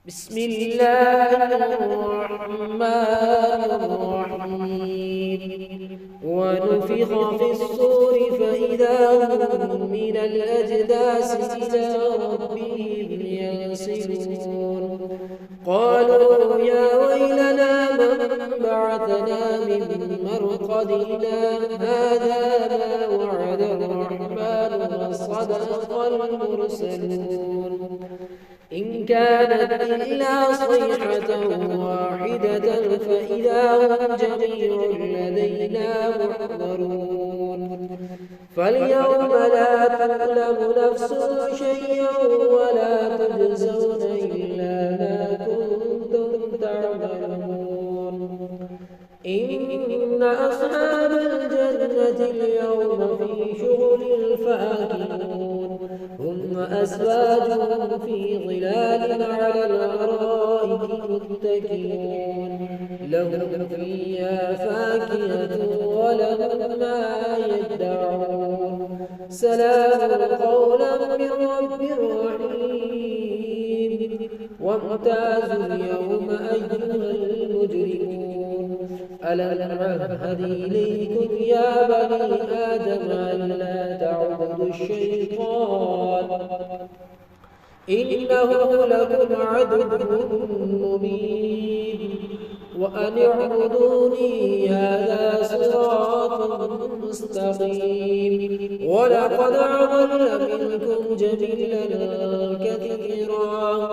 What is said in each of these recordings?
بسم الله الرحمن الرحيم ونفخ في الصور فإذا هم من الأجداث إلى ربهم ينسلون قالوا يا ويلنا من بعثنا من مرقدنا هذا ما وعد الرحمن وصدق المرسلون إن كانت إلا صيحة واحدة فإذا هم جميع لدينا محضرون فاليوم لا تظلم نفس شيئا ولا تجزون إلا ما كنتم تعملون إن أصحاب الجنة اليوم في شغل فاكهون هم وأزواجهم في ظلال على الأرائك متكئون لهم فيها فاكهة ولهم ما يدعون سلام قولا من رب رحيم وامتازوا اليوم أيها المجرمون ألم أعهد إليكم يا بني آدم أن لا تعبدوا الشيطان إنه لكم عدو مبين وأن اعبدوني هذا صراط مستقيم ولقد أضل منكم جبلا كثيرا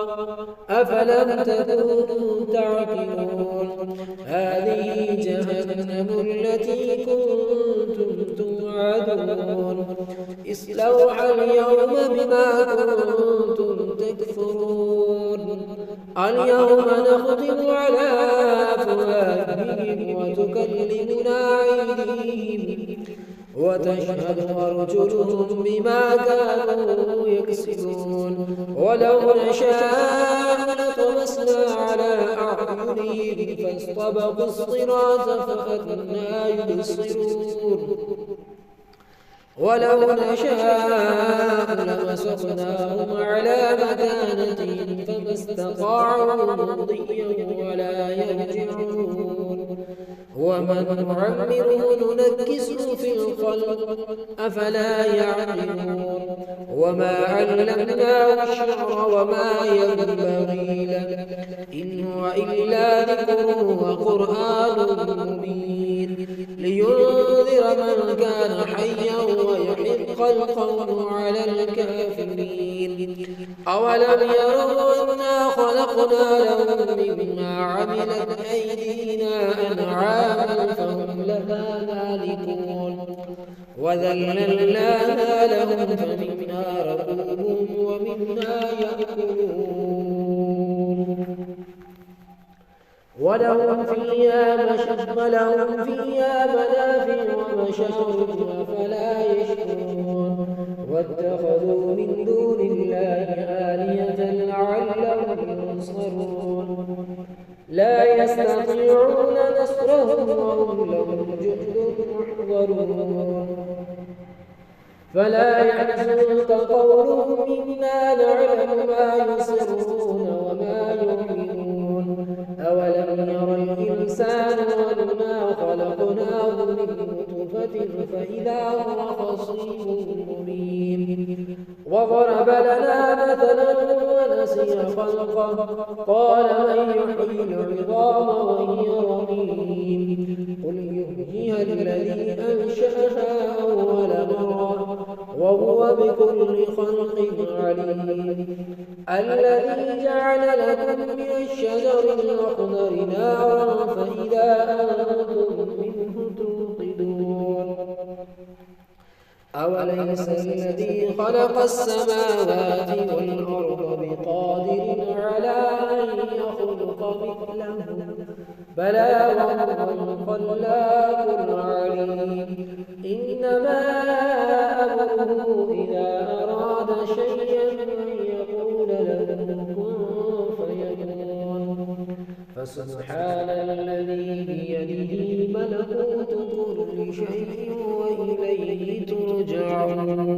أفلم تكونوا تعقلون هذه جهنم التي كنتم توعدون اصلوها اليوم بما كنتم تكفرون اليوم نختم على أفواههم وتكلمنا أيديهم وتشهد أرجلهم بما كانوا يكسبون ولو نشاء لطمسنا على أعينهم فاستبقوا الصراط فأنى يبصرون ولو نشاء لمسخناهم على مكانتهم فما استطاعوا مضيا ولا يرجعون ومن نعمره ننكسه في الخلق أفلا يعقلون وما علمناه الشعر وما ينبغي له إن هو إلا ذكر وقرآن مبين لينذر من كان حيا ويحق القول على الكافرين أولم يروا أنا خلقنا لهم مما عملت أيدينا أنعاما فهم لها مالكون وذللناها لهم فمنها ركوبهم ومنها يأكلون ولهم فيها منافع ومشارب أفلا يشكرون واتخذوا من دون الله آلهة لعلهم ينصرون لا يستطيعون نصرهم وهم لهم جند محضرون فلا يحزنك قولهم إنا نعلم ما يسرون وما يعلنون أولم ير الإنسان أنا خلقناه من نطفة فإذا هو خصيم مبين وضرب لنا مثلا ونسي خلقه قال من يحيي العظام وهي رميم قل يحييها الذي أنشأها أول مرة وهو بكل خلق عليم الذي جعل لكم من الشجر الأخضر نارا فإذا أنتم منه توقدون أوليس الذي خلق السماوات والأرض بقادر على أن يخلق مثلهم بلى وهو الخلاق العليم إنما أمره إذا أراد شيئا أن يقول له كن فيكون فسبحان الذي بيده ملكوت كل شيء وإليه ترجعون